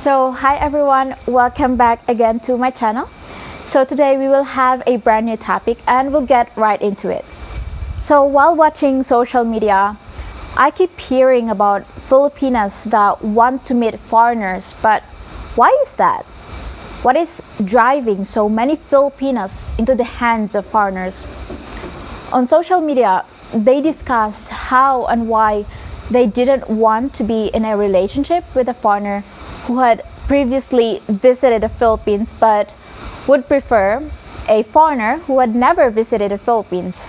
So hi everyone, welcome back again to my channel. So today we will have a brand new topic and we'll get right into it. So while watching social media, I keep hearing about Filipinas that want to meet foreigners, but why is that? What is driving so many Filipinos into the hands of foreigners? On social media, they discuss how and why they didn't want to be in a relationship with a foreigner who had previously visited the Philippines but would prefer a foreigner who had never visited the Philippines.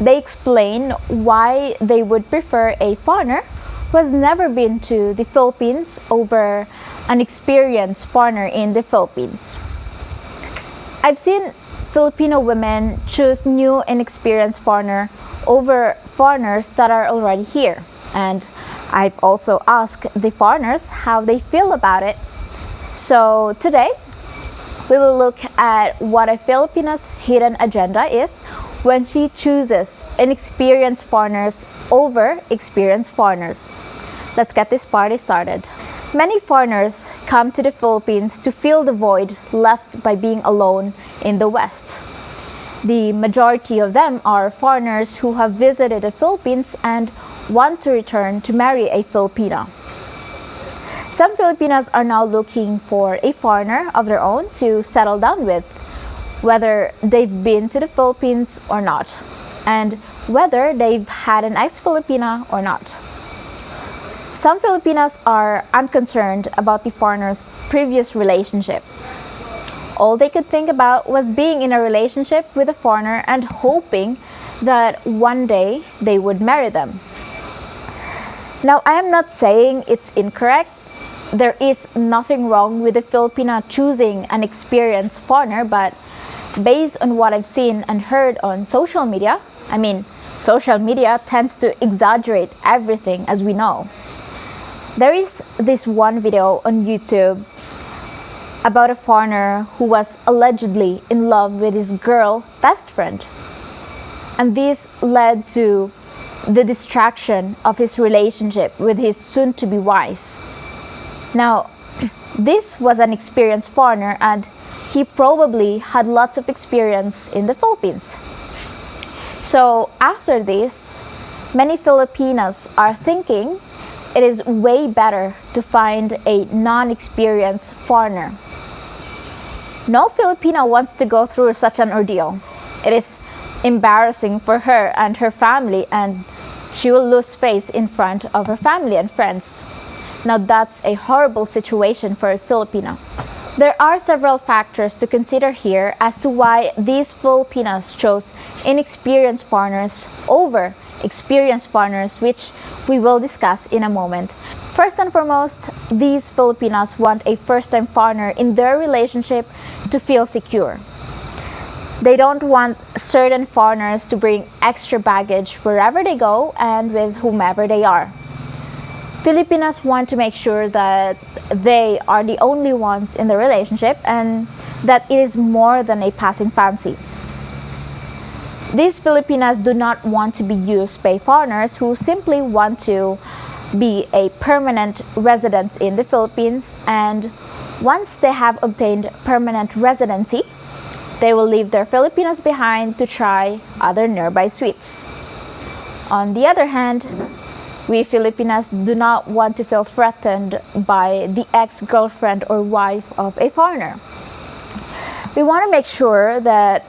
They explain why they would prefer a foreigner who has never been to the Philippines over an experienced foreigner in the Philippines. I've seen Filipino women choose new and experienced foreigner over foreigners that are already here, and I've also asked the foreigners how they feel about it. So today we will look at what a Filipina's hidden agenda is when she chooses inexperienced foreigners over experienced foreigners. Let's get this party started. Many foreigners come to the Philippines to fill the void left by being alone in the West. The majority of them are foreigners who have visited the Philippines and want to return to marry a Filipina. Some Filipinas are now looking for a foreigner of their own to settle down with, whether they've been to the Philippines or not, and whether they've had an ex-Filipina or not. Some Filipinas are unconcerned about the foreigner's previous relationship. All they could think about was being in a relationship with a foreigner and hoping that one day they would marry them. Now, I am not saying it's incorrect. There is nothing wrong with a Filipina choosing an experienced foreigner, but based on what I've seen and heard on social media, social media tends to exaggerate everything, as we know. There is this one video on YouTube about a foreigner who was allegedly in love with his girl best friend. And this led to the distraction of his relationship with his soon-to-be wife. Now, this was an experienced foreigner and he probably had lots of experience in the Philippines. So after this, many Filipinas are thinking it is way better to find a non-experienced foreigner. No Filipina wants to go through such an ordeal. It is embarrassing for her and her family, and she will lose face in front of her family and friends. Now that's a horrible situation for a Filipina. There are several factors to consider here as to why these Filipinas chose inexperienced foreigners over experienced foreigners, which we will discuss in a moment. First and foremost, these Filipinas want a first-time foreigner in their relationship to feel secure. They don't want certain foreigners to bring extra baggage wherever they go and with whomever they are. Filipinas want to make sure that they are the only ones in the relationship and that it is more than a passing fancy. These Filipinas do not want to be used by foreigners who simply want to be a permanent resident in the Philippines, and once they have obtained permanent residency, they will leave their Filipinas behind to try other nearby suites. On the other hand, we Filipinas do not want to feel threatened by the ex-girlfriend or wife of a foreigner. We want to make sure that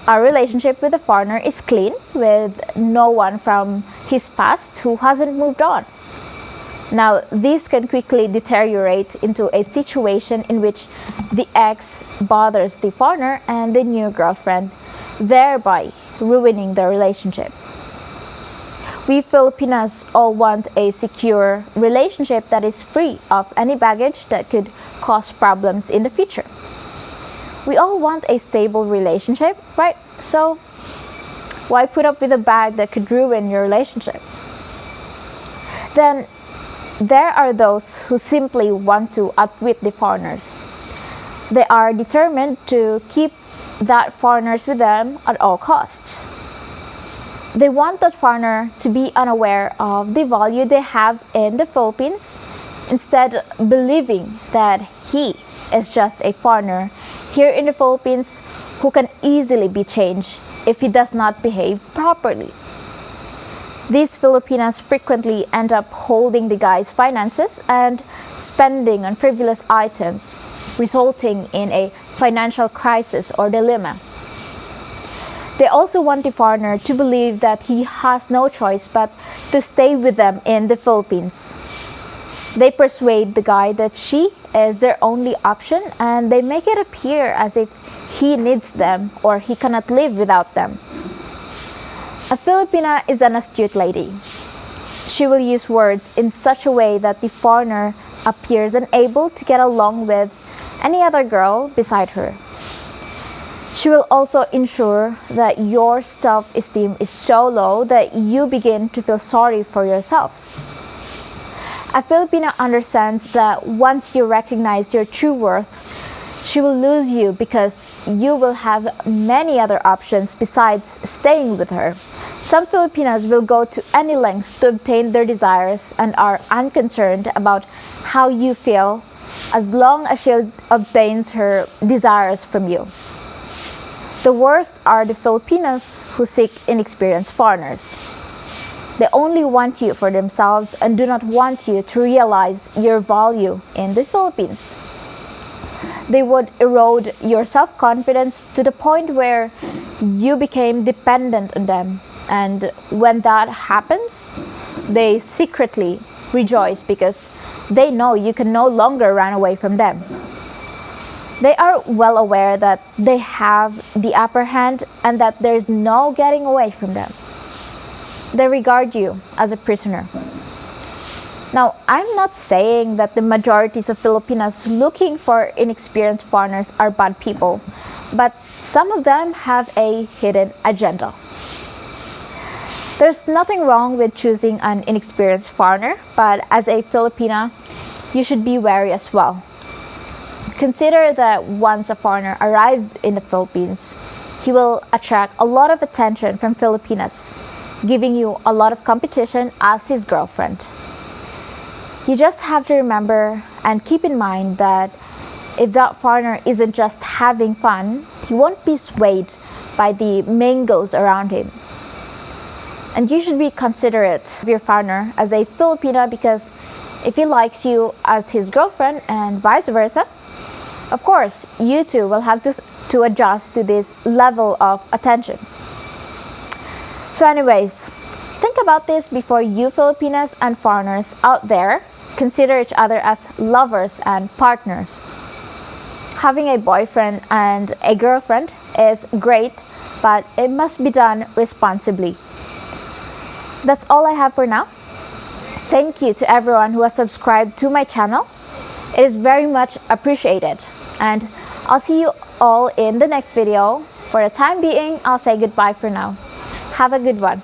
our relationship with the foreigner is clean, with no one from his past who hasn't moved on. Now, this can quickly deteriorate into a situation in which the ex bothers the foreigner and the new girlfriend, thereby ruining the relationship. We Filipinas all want a secure relationship that is free of any baggage that could cause problems in the future. We all want a stable relationship, right? So why put up with a bag that could ruin your relationship? Then there are those who simply want to outwit the foreigners. They are determined to keep that foreigners with them at all costs. They want that foreigner to be unaware of the value they have in the Philippines instead believing that he is just a foreigner here in the Philippines who can easily be changed if he does not behave properly. These Filipinas frequently end up holding the guy's finances and spending on frivolous items, resulting in a financial crisis or dilemma. They also want the foreigner to believe that he has no choice but to stay with them in the Philippines. They persuade the guy that she is their only option, and they make it appear as if he needs them or he cannot live without them. A Filipina is an astute lady. She will use words in such a way that the foreigner appears unable to get along with any other girl beside her. She will also ensure that your self-esteem is so low that you begin to feel sorry for yourself. A Filipina understands that once you recognize your true worth, she will lose you because you will have many other options besides staying with her. Some Filipinas will go to any length to obtain their desires and are unconcerned about how you feel as long as she obtains her desires from you. The worst are the Filipinas who seek inexperienced foreigners. They only want you for themselves and do not want you to realize your value in the Philippines. They would erode your self-confidence to the point where you became dependent on them. And when that happens, they secretly rejoice because they know you can no longer run away from them. They are well aware that they have the upper hand and that there is no getting away from them. They regard you as a prisoner. Now, I'm not saying that the majorities of Filipinas looking for inexperienced foreigners are bad people, but some of them have a hidden agenda. There's nothing wrong with choosing an inexperienced foreigner, but as a Filipina, you should be wary as well. Consider that once a foreigner arrives in the Philippines, he will attract a lot of attention from Filipinas, giving you a lot of competition as his girlfriend. You just have to remember and keep in mind that if that foreigner isn't just having fun, he won't be swayed by the mangoes around him. And you should be considerate of your foreigner as a Filipina, because if he likes you as his girlfriend and vice versa, of course, you too will have to adjust to this level of attention. So anyways, think about this before you Filipinas and foreigners out there consider each other as lovers and partners. Having a boyfriend and a girlfriend is great, but it must be done responsibly. That's all I have for now. Thank you to everyone who has subscribed to my channel. It is very much appreciated. And I'll see you all in the next video. For the time being, I'll say goodbye for now. Have a good one.